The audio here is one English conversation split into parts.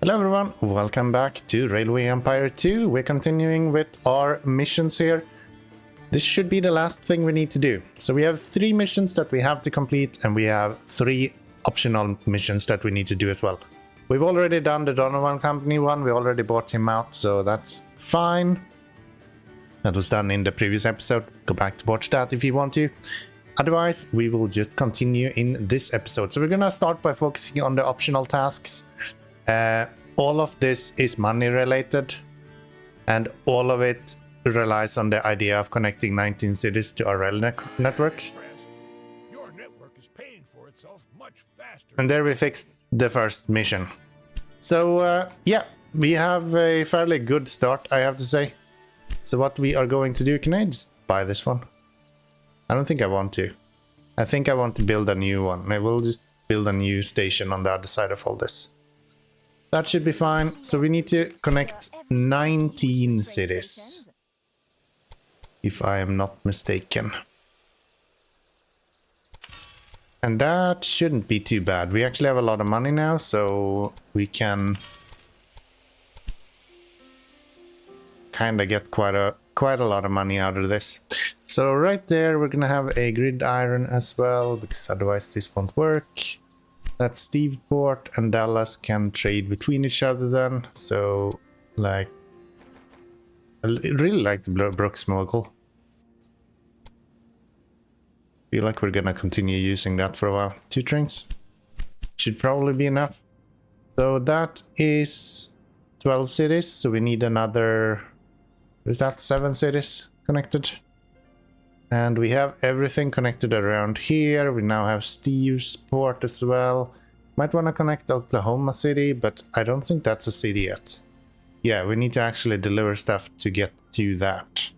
Hello everyone, welcome back to Railway Empire 2. We're continuing with our missions here. This should be the last thing we need to do. So we have 3 missions that we have to complete, and we have 3 optional missions that we need to do as well. We've already done the Donovan Company one, we already bought him out, so that's fine. That was done in the previous episode. Go back to watch that if you want to. Otherwise, we will just continue in this episode. So we're gonna start by focusing on the optional tasks. All of this is money related, and all of it relies on the idea of connecting 19 cities to our rail networks. Your network is paying for itself much faster. And there we fixed the first mission. So yeah, we have a fairly good start, I have to say. So what we are going to do, can I just buy this one? I don't think I want to. I think I want to build a new one. I will just build a new station on the other side of all this. That should be fine. So we need to connect 19 cities, if I am not mistaken. And that shouldn't be too bad. We actually have a lot of money now, so we can kind of get quite a lot of money out of this. So right there, we're gonna have a grid iron as well, because otherwise this won't work. That Shreveport and Dallas can trade between each other then. So, like, I really like the Brooks Mogul. Feel like we're gonna continue using that for a while. 2 trains should probably be enough. So that is 12 cities. So we need another, is that 7 cities connected? And we have everything connected around here. We now have Steve's port as well. Might want to connect Oklahoma City, but I don't think that's a city yet. Yeah, we need to actually deliver stuff to get to that.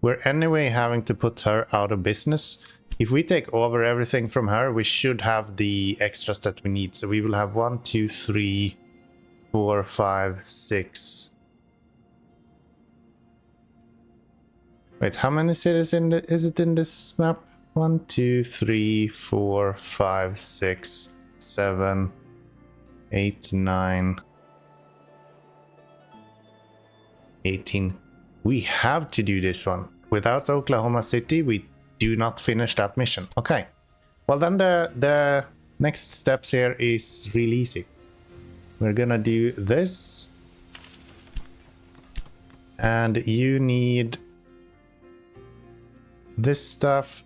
We're anyway having to put her out of business. If we take over everything from her, we should have the extras that we need. So we will have 1, 2, 3, 4, 5, 6. Wait, how many cities is it in this map? 1, 2, 3, 4, 5, 6, 7, 8, 9, 18. We have to do this one. Without Oklahoma City, we do not finish that mission. Okay. Well, then the next steps here is really easy. We're gonna do this. And you need this stuff,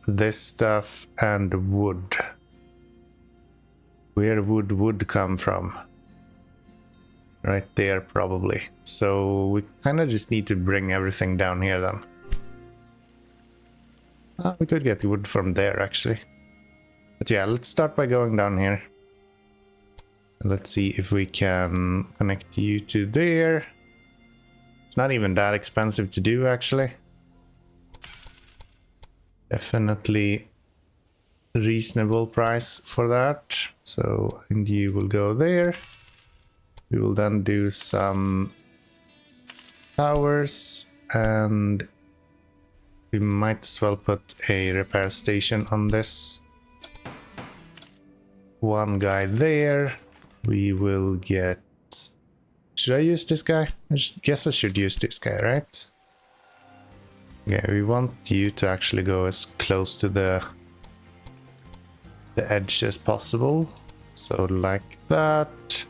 and wood. Where would wood come from? Right there, probably. So we kind of just need to bring everything down here then. We could get wood from there, actually. But yeah, let's start by going down here. Let's see if we can connect you to there. It's not even that expensive to do, actually. Definitely reasonable price for that. So, and you will go there. We will then do some towers, and we might as well put a repair station on this. One guy there. We will get... Should I use this guy? I guess I should use this guy, right? Yeah, we want you to actually go as close to the edge as possible. So like that.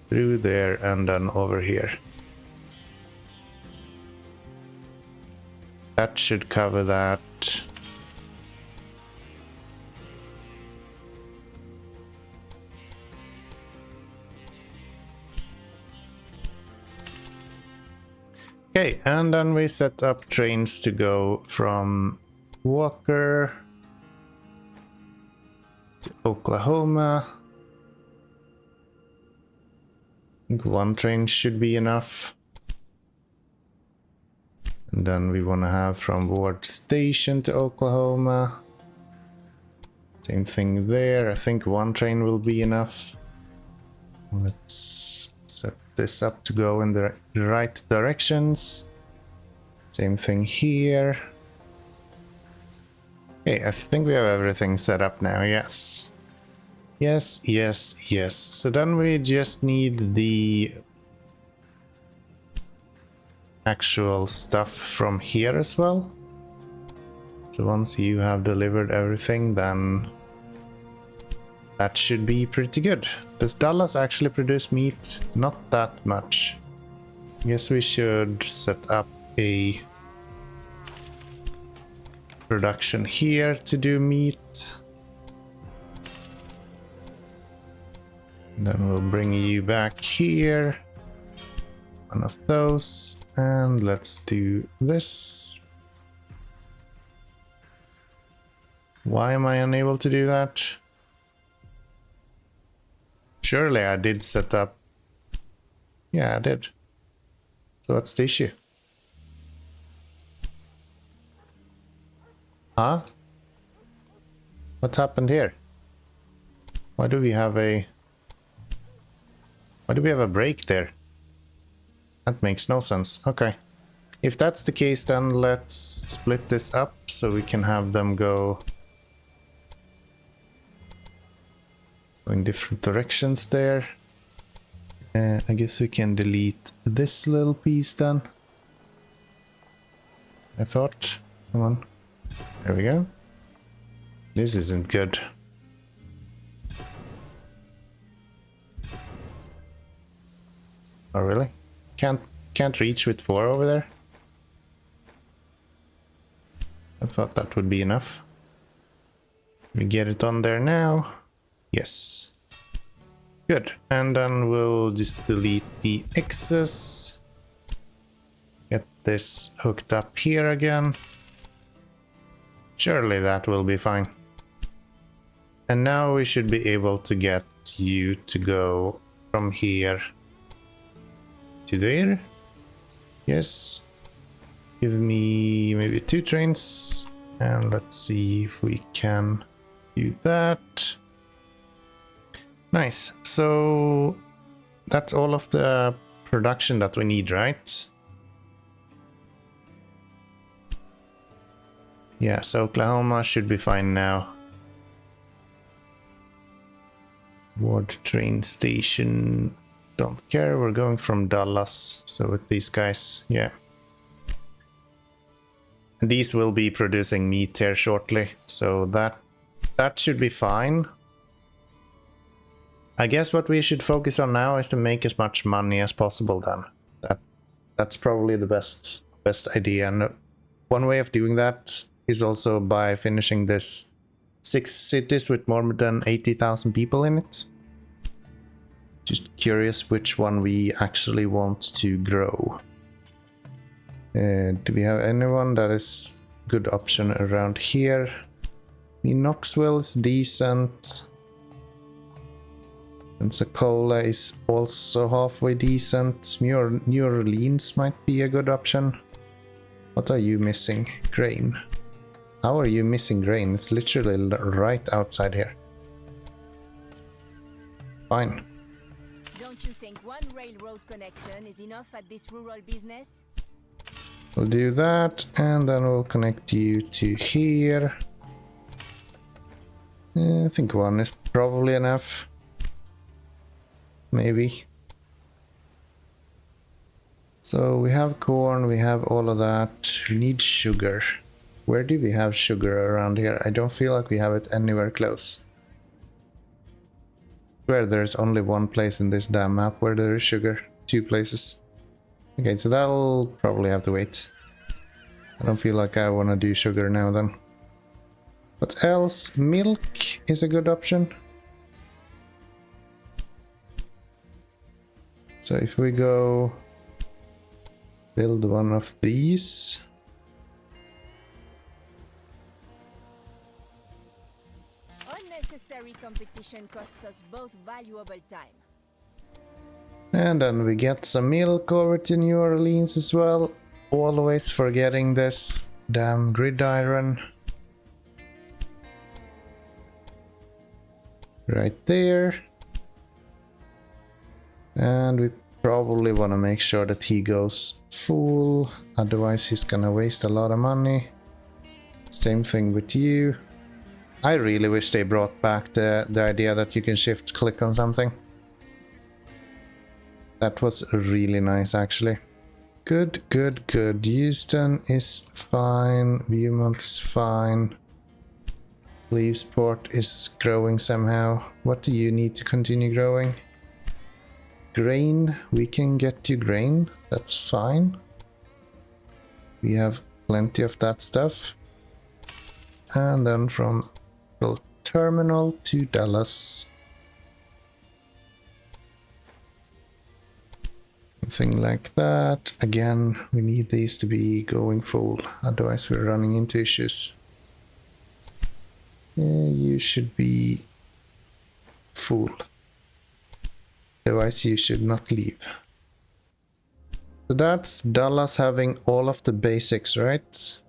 Through there and then over here. That should cover that. Okay, and then we set up trains to go from Walker to Oklahoma. I think 1 train should be enough. And then we want to have from Ward Station to Oklahoma. Same thing there. I think 1 train will be enough. Let's set this up to go in the right directions. Same thing here. Okay, I think we have everything set up now, yes. Yes, yes, yes. So then we just need the actual stuff from here as well. So once you have delivered everything, then that should be pretty good. Does Dallas actually produce meat? Not that much. Guess we should set up a production here to do meat. And then we'll bring you back here. One of those. And let's do this. Why am I unable to do that? Surely I did set up. Yeah, I did. So what's the issue? Huh? What happened here? Why do we have a break there? That makes no sense. Okay. If that's the case, then let's split this up so we can have them go in different directions there. I guess we can delete this little piece then. I thought. Come on. There we go. This isn't good. Oh really? Can't reach with 4 over there? I thought that would be enough. We get it on there now. Yes. Good. And then we'll just delete the excess. Get this hooked up here again. Surely that will be fine. And now we should be able to get you to go from here to there. Yes. Give me maybe 2 trains. And let's see if we can do that. Nice. So that's all of the production that we need, right? Yeah, so Oklahoma should be fine now. Ward train station. Don't care, we're going from Dallas. So with these guys, yeah. And these will be producing meat here shortly. So that should be fine. I guess what we should focus on now is to make as much money as possible then. That's probably the best idea. And one way of doing that is also by finishing this 6 cities with more than 80,000 people in it. Just curious which one we actually want to grow. Do we have anyone that is good option around here? I mean, Knoxville is decent. Pensacola is also halfway decent. New Orleans might be a good option. What are you missing? Grain. How are you missing grain? It's literally right outside here. Fine. Don't you think one railroad connection is enough at this rural business? We'll do that, and then we'll connect you to here. I think 1 is probably enough. Maybe. So we have corn, we have all of that. We need sugar. Where do we have sugar around here? I don't feel like we have it anywhere close. I swear there's only 1 place in this damn map where there is sugar. 2 places. Okay, so that'll probably have to wait. I don't feel like I want to do sugar now then. What else? Milk is a good option. So if we go build one of these. Unnecessary competition costs us both valuable time. And then we get some milk over to New Orleans as well. Always forgetting this damn gridiron. Right there. And we probably want to make sure that he goes full. Otherwise he's gonna waste a lot of money. Same thing with you. I really wish they brought back the idea that you can shift click on something. That was really nice, actually. Good, good, good. Houston is fine. Viewmont is fine. Shreveport is growing somehow. What do you need to continue growing? Grain. We can get you grain. That's fine. We have plenty of that stuff. And then from the terminal to Dallas. Something like that. Again, we need these to be going full, otherwise we're running into issues. Yeah, you should be full. Otherwise you should not leave. So that's Dallas having all of the basics, right?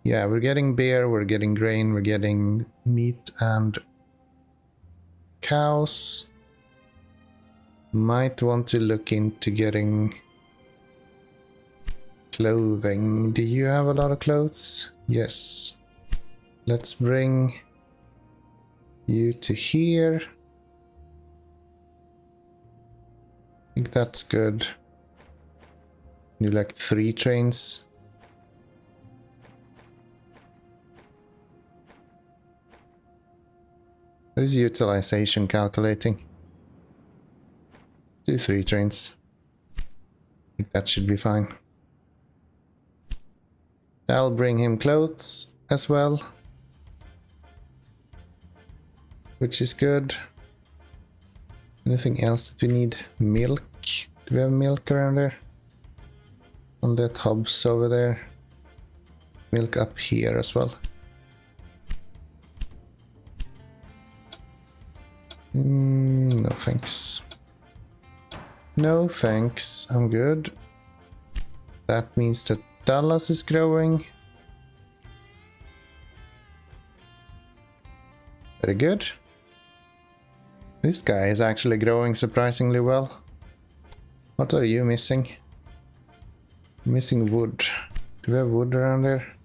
Yeah, we're getting beer, we're getting grain, we're getting meat and cows. Might want to look into getting clothing. Do you have a lot of clothes? Yes. Let's bring you to here. I think that's good. You like 3 trains. What is utilization calculating? Do 3 trains. I think that should be fine. I'll bring him clothes as well, which is good. Anything else that we need? Milk. Do we have milk around there? On that hubs over there. Milk up here as well. No thanks. No thanks, I'm good. That means that Dallas is growing. Very good. This guy is actually growing surprisingly well. What are you missing? Missing wood. Do we have wood around there?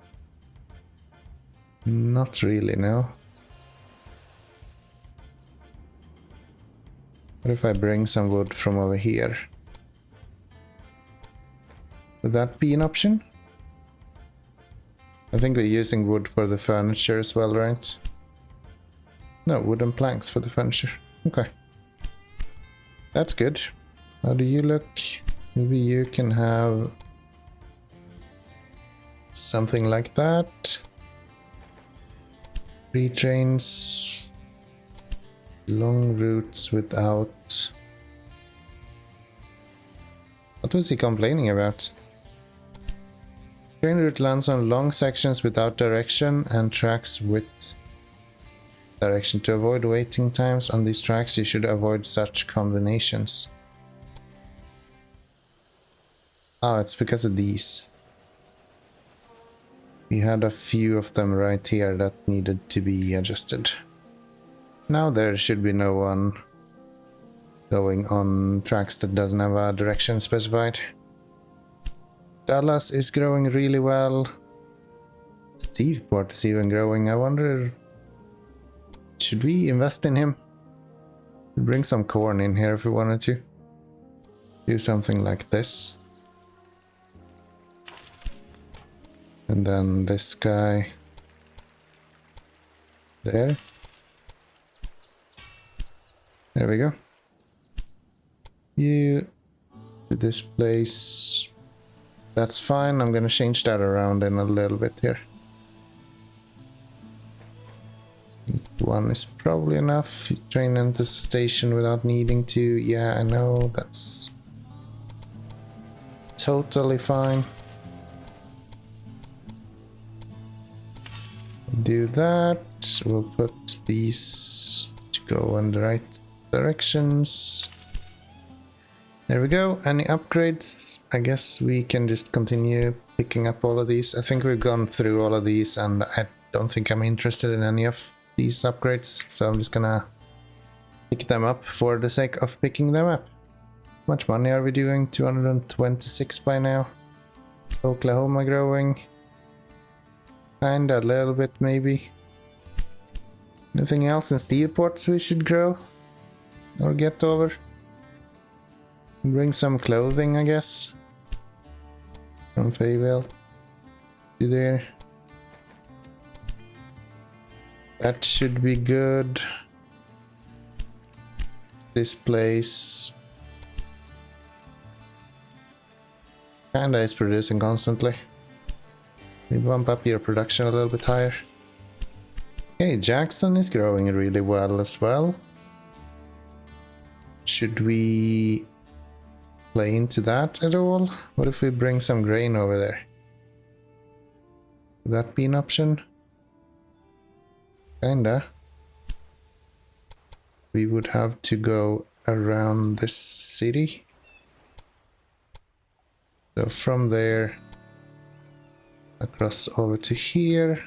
Not really, no. What if I bring some wood from over here? Would that be an option? I think we're using wood for the furniture as well, right? No, wooden planks for the furniture. Okay. That's good. How do you look? Maybe you can have something like that. 3 trains. Long routes without... What was he complaining about? Train route lands on long sections without direction and tracks with direction. To avoid waiting times on these tracks, you should avoid such combinations. Oh, it's because of these. We had a few of them right here that needed to be adjusted. Now there should be no one going on tracks that doesn't have a direction specified. Dallas is growing really well. Shreveport is even growing. I wonder, should we invest in him? Bring some corn in here if we wanted to. Do something like this. And then this guy there. There we go. You to this place. That's fine. I'm gonna change that around in a little bit here. 1 is probably enough. You train into the station without needing to. Yeah, I know. That's totally fine. Do that. We'll put these to go in the right directions. There we go. Any upgrades? I guess we can just continue picking up all of these. I think we've gone through all of these and I don't think I'm interested in any of these upgrades, so I'm just gonna pick them up for the sake of picking them up. How much money are we doing? 226 by now. Oklahoma growing. Kinda, a little bit maybe. Anything else in Shreveport we should grow? Or get over? Bring some clothing, I guess. From Fayville to there. That should be good. This place kinda is producing constantly. We bump up your production a little bit higher. Okay, Jackson is growing really well as well. Should we play into that at all? What if we bring some grain over there? Would that be an option? Kinda. We would have to go around this city. So from there, across over to here.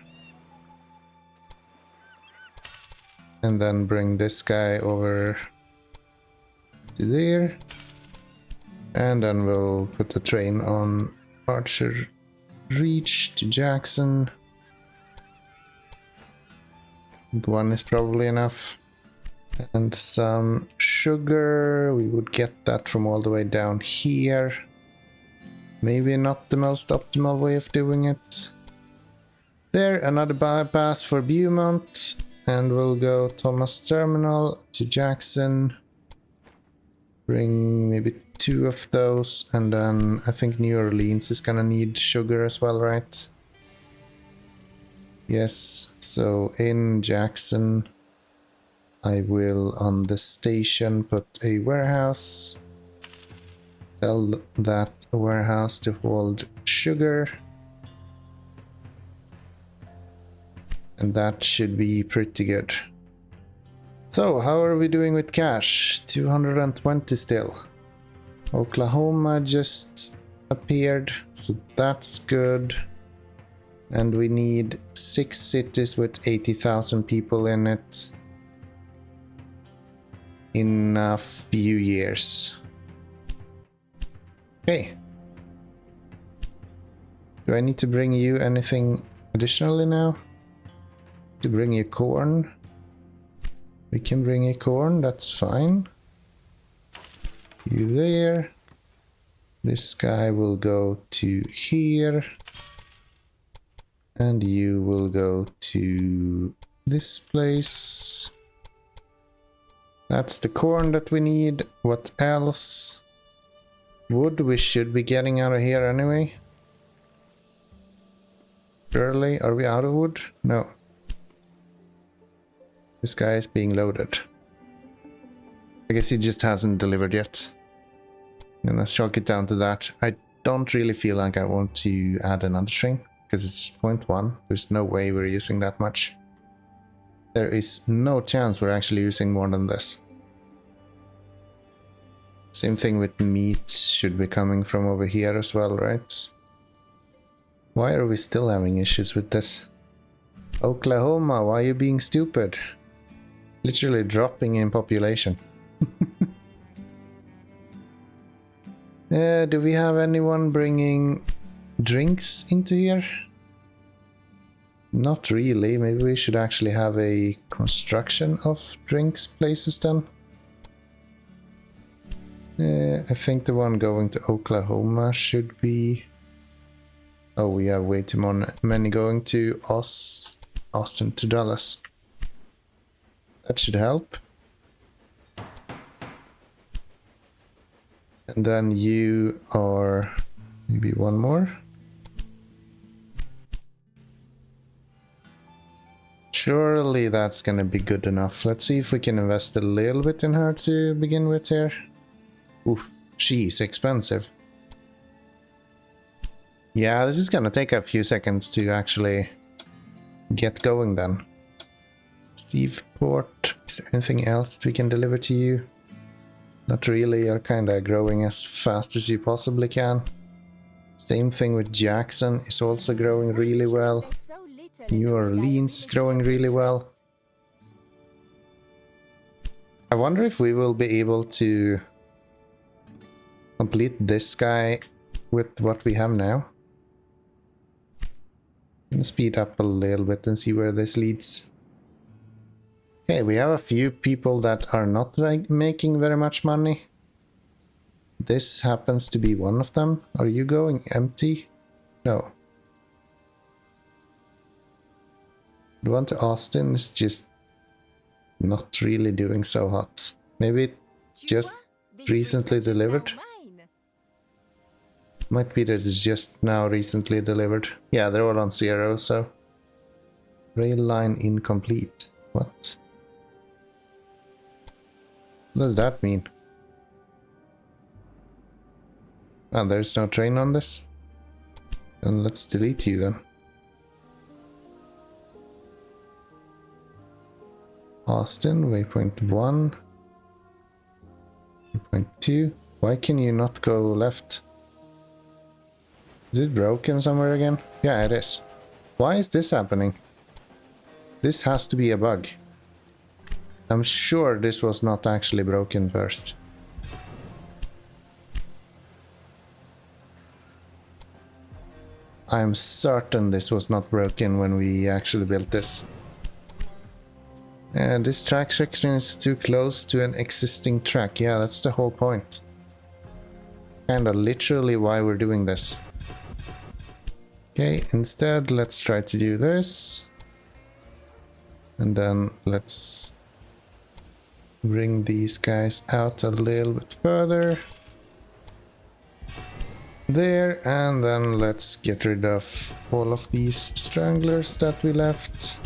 And then bring this guy over to there. And then we'll put the train on Archer Reach to Jackson. I think one is probably enough. And some sugar. We would get that from all the way down here. Maybe not the most optimal way of doing it. There, another bypass for Beaumont. And we'll go Thomas Terminal to Jackson. Bring maybe 2 of those. And then I think New Orleans is gonna need sugar as well, right? Yes, so in Jackson, I will on the station put a warehouse. Tell that warehouse to hold sugar. And that should be pretty good. So, how are we doing with cash? 220 still. Oklahoma just appeared, so that's good. And we need 6 cities with 80,000 people in it in a few years. Okay. Do I need to bring you anything additionally now? To bring you corn? We can bring you corn, that's fine. You there. This guy will go to here. And you will go to this place. That's the corn that we need. What else? Wood we should be getting out of here anyway. Early, are we out of wood? No. This guy is being loaded. I guess he just hasn't delivered yet. I'm gonna chalk it down to that. I don't really feel like I want to add another string, because it's just 0.1. There's no way we're using that much. There is no chance we're actually using more than this. Same thing with meat, should be coming from over here as well, right? Why are we still having issues with this? Oklahoma, why are you being stupid? Literally dropping in population. Do we have anyone bringing drinks into here? Not really. Maybe we should actually have a construction of drinks places then. I think the one going to Oklahoma should be... Oh, we have way too many going to Austin to Dallas. That should help. And then you are maybe one more. Surely that's gonna be good enough. Let's see if we can invest a little bit in her to begin with here. Oof, she's expensive. Yeah, this is gonna take a few seconds to actually get going then. Shreveport, is there anything else that we can deliver to you? Not really, you're kinda growing as fast as you possibly can. Same thing with Jackson, is also growing really well. New Orleans is growing really well. I wonder if we will be able to complete this guy with what we have now. I'm gonna speed up a little bit and see where this leads. Okay, we have a few people that are not making very much money. This happens to be one of them. Are you going empty? No. The one to Austin is just not really doing so hot. Maybe it just recently delivered. Might be that it's just now recently delivered. Yeah, they're all on 0, so... Rail line incomplete. What? What does that mean? Ah, there's no train on this? Then let's delete you then. Austin, waypoint 1. Waypoint 2. Why can you not go left? Is it broken somewhere again? Yeah, it is. Why is this happening? This has to be a bug. I'm sure this was not actually broken first. I'm certain this was not broken when we actually built this. And this track section is too close to an existing track. Yeah, that's the whole point. Kinda literally why we're doing this. Okay, instead let's try to do this. And then let's bring these guys out a little bit further. There, and then let's get rid of all of these stranglers that we left.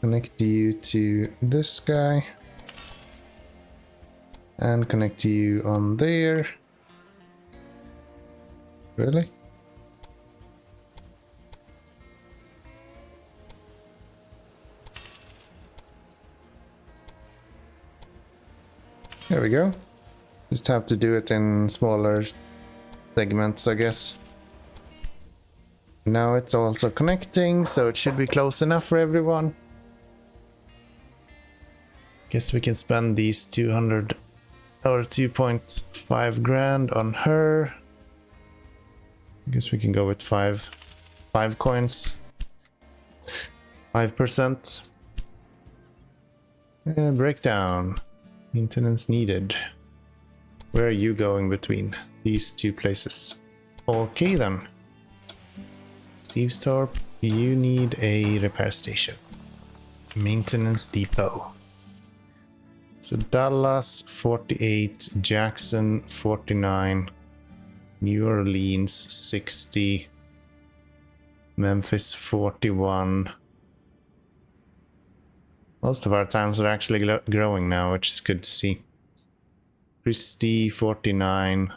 Connect you to this guy. And connect you on there. Really? There we go. Just have to do it in smaller segments, I guess. Now it's also connecting, so it should be close enough for everyone. Guess we can spend these 200 or 2.5 grand on her. Guess we can go with five coins. 5%. Breakdown. Maintenance needed. Where are you going between these two places? Okay then. Stevestorp, you need a repair station. Maintenance depot. So Dallas 48, Jackson 49, New Orleans 60, Memphis 41. Most of our towns are actually growing now, which is good to see. Christi 49.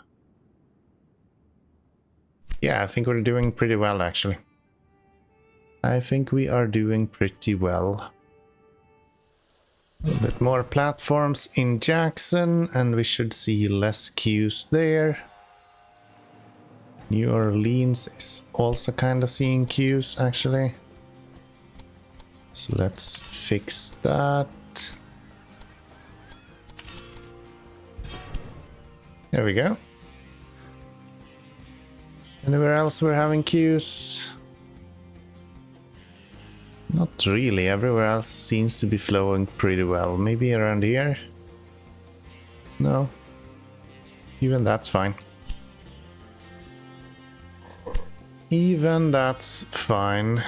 Yeah, I think we're doing pretty well actually. I think we are doing pretty well. A little bit more platforms in Jackson, and we should see less queues there. New Orleans is also kind of seeing queues actually. So let's fix that. There we go. Anywhere else we're having queues? Not really. Everywhere else seems to be flowing pretty well. Maybe around here? No. Even that's fine. Even that's fine.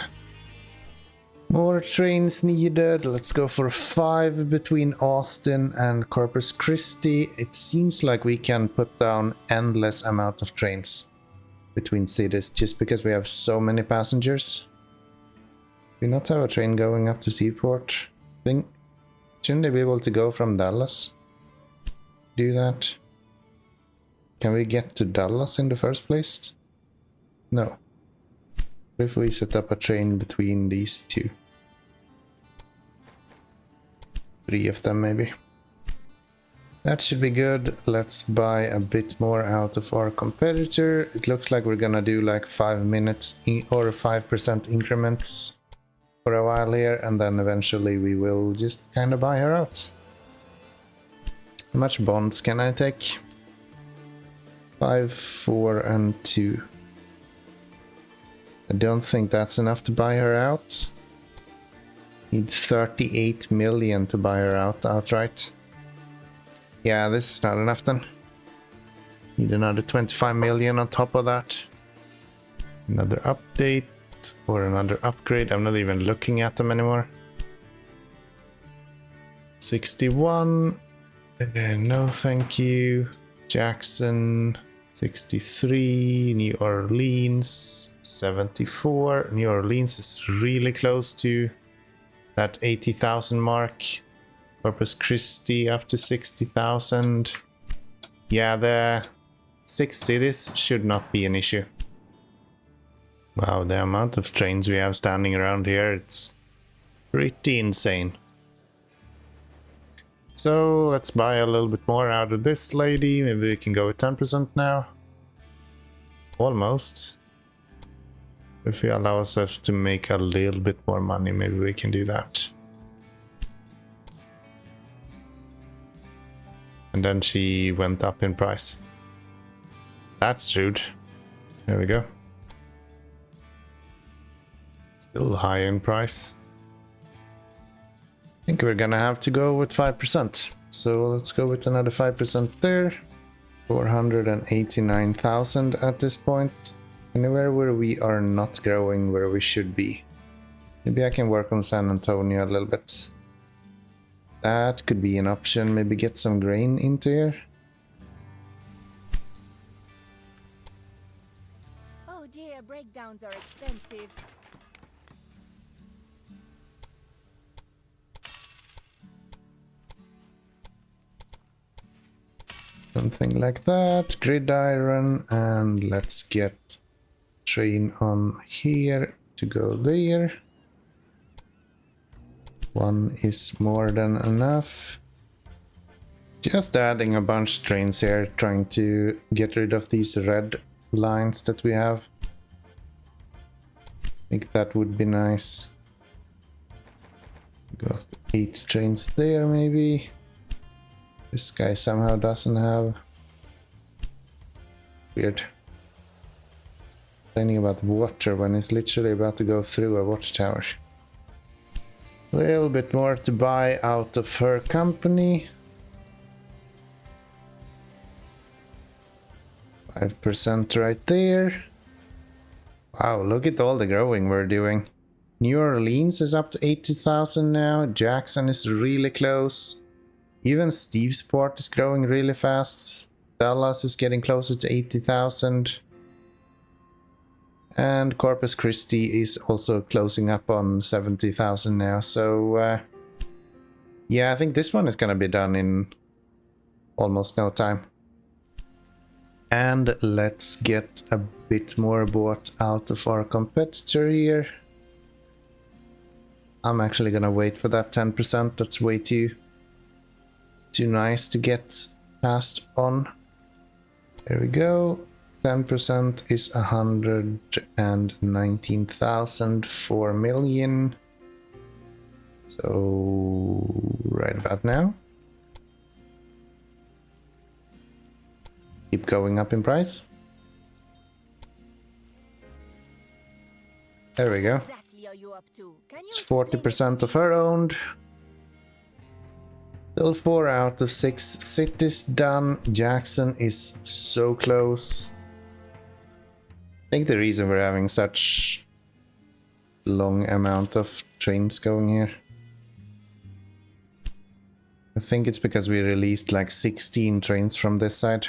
More trains needed. Let's go for 5 between Austin and Corpus Christi. It seems like we can put down endless amount of trains between cities just because we have so many passengers. Do we not have a train going up to Shreveport? Shouldn't they be able to go from Dallas? Do that? Can we get to Dallas in the first place? No. What if we set up a train between these two? 3 of them maybe. That should be good. Let's buy a bit more out of our competitor. It looks like we're gonna do like 5 minutes or 5% increments for a while here, and then eventually we will just kind of buy her out. How much bonds can I take? 5, 4, and 2. I don't think that's enough to buy her out. Need 38 million to buy her out outright. Yeah, this is not enough then. Need another 25 million on top of that. Another update or another upgrade. I'm not even looking at them anymore. 61. No, thank you. Jackson. 63. New Orleans. 74. New Orleans is really close to that 80,000 mark. Corpus Christi up to 60,000. Yeah, the 6 cities should not be an issue. Wow, the amount of trains we have standing around here, it's pretty insane. So let's buy a little bit more out of this lady. Maybe we can go with 10% now. Almost. If we allow ourselves to make a little bit more money, maybe we can do that. And then she went up in price. That's rude. There we go. Still high in price. I think we're gonna have to go with 5%. So let's go with another 5% there. 489,000 at this point. Anywhere where we are not growing where we should be. Maybe I can work on San Antonio a little bit. That could be an option. Maybe get some grain into here. Oh dear, breakdowns are expensive. Something like that. Gridiron, and let's get train on here to go there. One is more than enough. Just adding a bunch of trains here, trying to get rid of these red lines that we have. I think that would be nice. Got 8 trains there maybe. This guy somehow doesn't have. Weird. Complaining about water when he's literally about to go through a watchtower. A little bit more to buy out of her company. 5% right there. Wow, look at all the growing we're doing. New Orleans is up to 80,000 now. Jackson is really close. Even Shreveport is growing really fast. Dallas is getting closer to 80,000. And Corpus Christi is also closing up on 70,000 now. So, yeah, I think this one is going to be done in almost no time. And let's get a bit more bought out of our competitor here. I'm actually going to wait for that 10%. That's way too nice to get passed on. There we go. 10% is 119,000 4 million. So right about now. Keep going up in price. There we go. Exactly are you up to? Can you It's 40% of her owned. Still 4 out of 6 cities done. Jackson is so close. I think the reason we're having such long amount of trains going here, I think it's because we released like 16 trains from this side.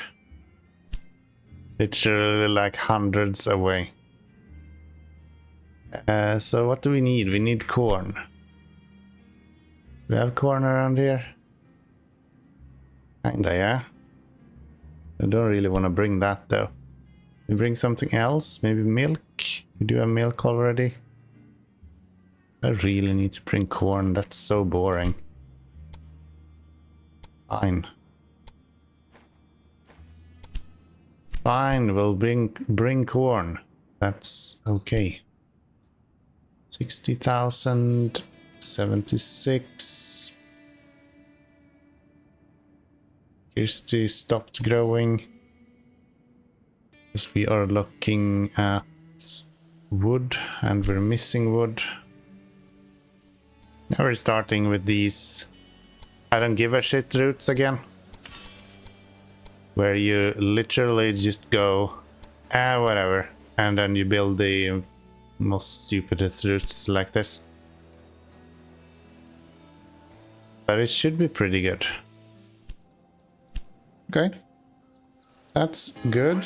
Literally like hundreds away. So what do we need? We need corn. Do we have corn around here? Kinda, yeah. I don't really want to bring that though. We bring something else, maybe milk. We do have milk already. I really need to bring corn. That's so boring. Fine. Fine, we'll bring corn. That's okay. 60,000, 76. Christi stopped growing. Because we are looking at wood and we're missing wood. Now we're starting with these I don't give a shit routes again. Where you literally just go, whatever. And then you build the most stupidest routes like this. But it should be pretty good. Okay. That's good.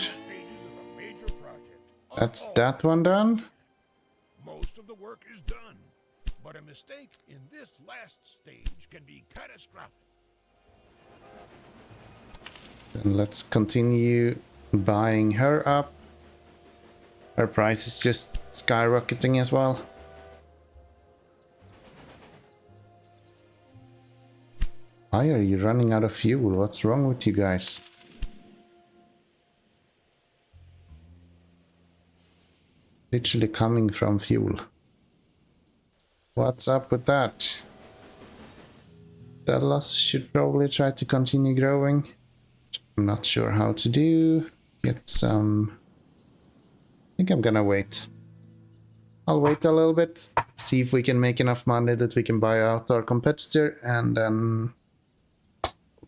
That's that one done. Most of the work is done, but a mistake in this last stage can be catastrophic. Then let's continue buying her up. Her price is just skyrocketing as well. Why are you running out of fuel? What's wrong with you guys? Literally coming from fuel. What's up with that? Dallas should probably try to continue growing. I'm not sure how to do. Get some... I think I'm gonna wait. I'll wait a little bit. See if we can make enough money that we can buy out our competitor and then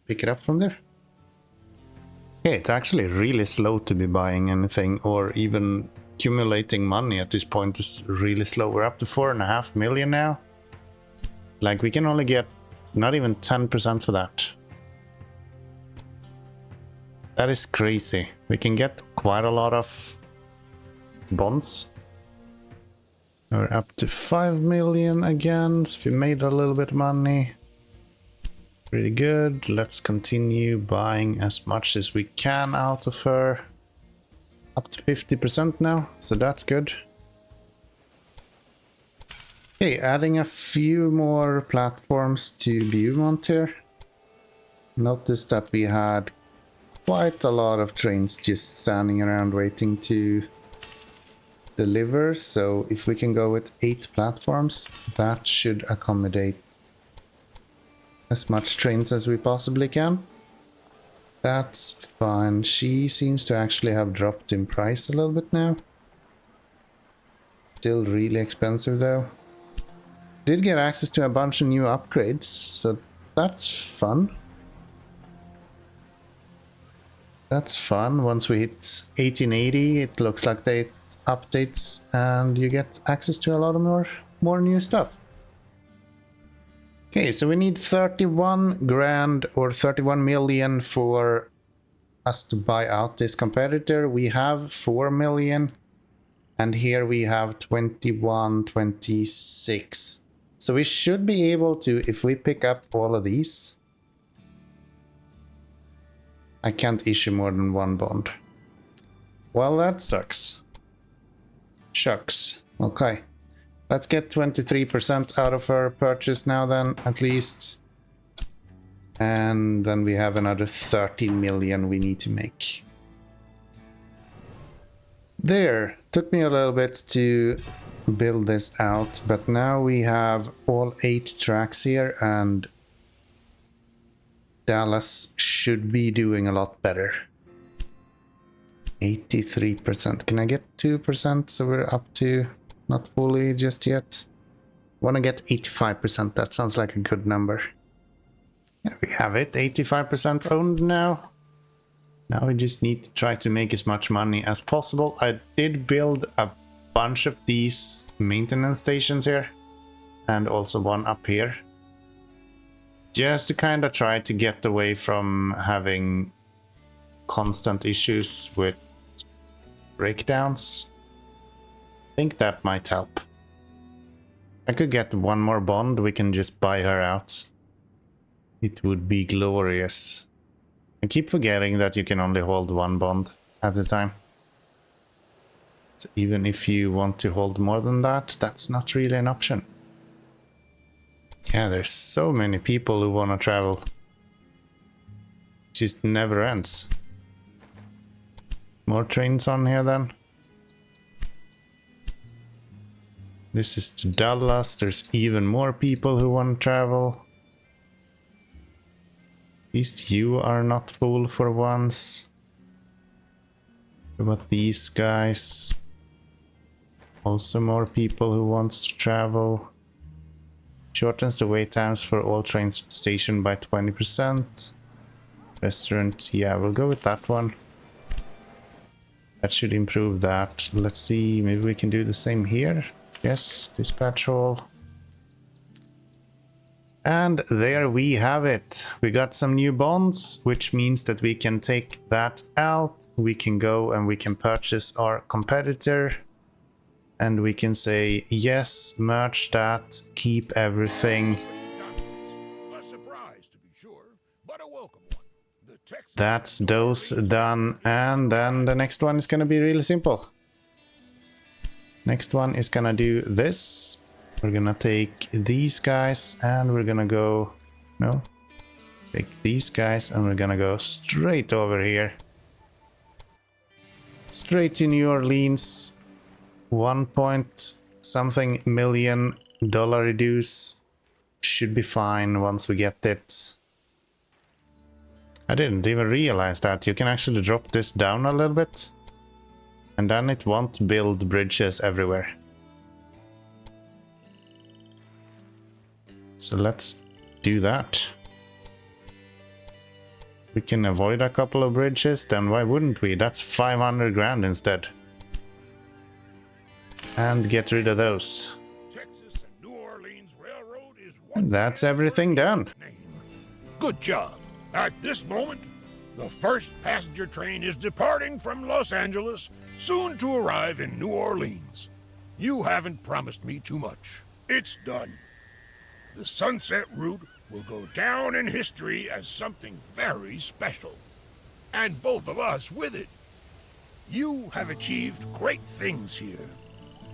pick it up from there. Yeah, it's actually really slow to be buying anything or even accumulating money at this point is really slow. We're up to 4.5 million now. Like we can only get not even 10% for that. That is crazy. We can get quite a lot of bonds. We're up to 5 million again, so we made a little bit of money. Pretty good. Let's continue buying as much as we can out of her. Up to 50% now, so that's good. Okay, adding a few more platforms to Beaumont here. Notice that we had quite a lot of trains just standing around waiting to deliver, so if we can go with 8 platforms, that should accommodate as much trains as we possibly can. That's fine. She seems to actually have dropped in price a little bit now. Still really expensive though. Did get access to a bunch of new upgrades, so that's fun. That's fun. Once we hit 1880, it looks like they updates and you get access to a lot of more new stuff. Okay, so we need 31 grand or 31 million for us to buy out this competitor. We have 4 million and here we have 21, 26. So we should be able to, if we pick up all of these, I can't issue more than 1 bond. Well, that sucks. Shucks. Okay. Let's get 23% out of her purchase now then, at least. And then we have another 13 million we need to make. There. Took me a little bit to build this out, but now we have all 8 tracks here and Dallas should be doing a lot better. 83%. Can I get 2% so we're up to... Not fully just yet. Want to get 85%. That sounds like a good number. There we have it. 85% owned now. Now we just need to try to make as much money as possible. I did build a bunch of these maintenance stations here. And also one up here. Just to kind of try to get away from having constant issues with breakdowns. I think that might help. I could get 1 more bond, we can just buy her out. It would be glorious. I keep forgetting that you can only hold 1 bond at a time. So even if you want to hold more than that, that's not really an option. Yeah, there's so many people who want to travel. It just never ends. More trains on here then. This is to Dallas. There's even more people who want to travel. At least you are not full for once. What about these guys? Also more people who wants to travel. Shortens the wait times for all trains at station by 20%. Restaurant, yeah, we'll go with that one. That should improve that. Let's see, maybe we can do the same here. Yes, dispatch hall. And there we have it. We got some new bonds, which means that we can take that out. We can go and we can purchase our competitor. And we can say, yes, merge that, keep everything. A surprise, to be sure, but a welcome one. The Texas That's those done. And then the next one is going to be really simple. Next one is going to do this. We're going to take these guys and we're going to go... No. Take these guys and we're going to go straight over here. Straight to New Orleans. 1.something million dollar reduce should be fine once we get it. I didn't even realize that you can actually drop this down a little bit and then it won't build bridges everywhere. So let's do that. We can avoid a couple of bridges, then why wouldn't we? That's 500 grand instead. And get rid of those. Texas and New Orleans Railroad is And that's everything done. Good job. At this moment, the first passenger train is departing from Los Angeles, soon to arrive in New Orleans. You haven't promised me too much. It's done. The Sunset Route will go down in history as something very special. And both of us with it. You have achieved great things here.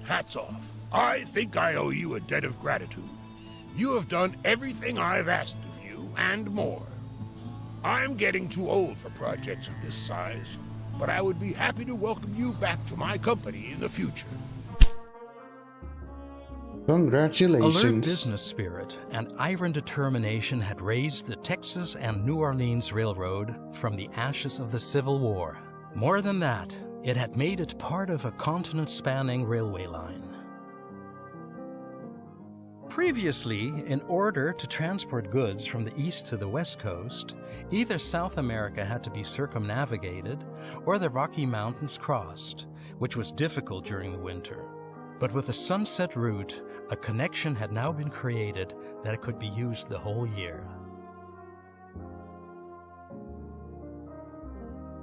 Hats off. I think I owe you a debt of gratitude. You have done everything I've asked of you, and more. I'm getting too old for projects of this size, but I would be happy to welcome you back to my company in the future. Congratulations. Alert business spirit and iron determination had raised the Texas and New Orleans Railroad from the ashes of the Civil War. More than that, it had made it part of a continent-spanning railway line. Previously, in order to transport goods from the east to the west coast, either South America had to be circumnavigated or the Rocky Mountains crossed, which was difficult during the winter. But with the Sunset Route, a connection had now been created that could be used the whole year.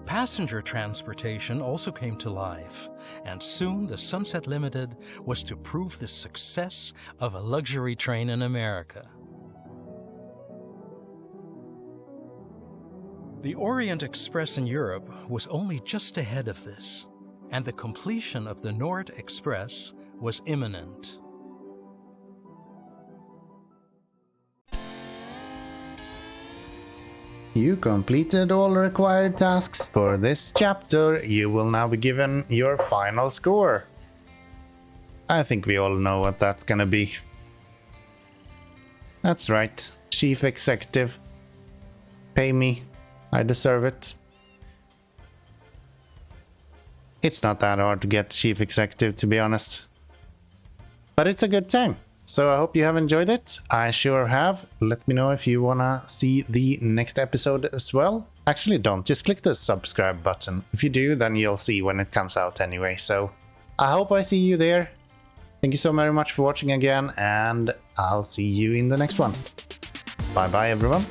Passenger transportation also came to life, and soon the Sunset Limited was to prove the success of a luxury train in America. The Orient Express in Europe was only just ahead of this, and the completion of the Nord Express was imminent. You completed all required tasks for this chapter. You will now be given your final score. I think we all know what that's gonna be. That's right, Chief Executive. Pay me, I deserve it. It's not that hard to get Chief Executive, to be honest. But it's a good time. So I hope you have enjoyed it. I sure have. Let me know if you wanna see the next episode as well. Actually don't, just click the subscribe button. If you do, then you'll see when it comes out anyway. So I hope I see you there. Thank you so very much for watching again, and I'll see you in the next one. Bye bye everyone.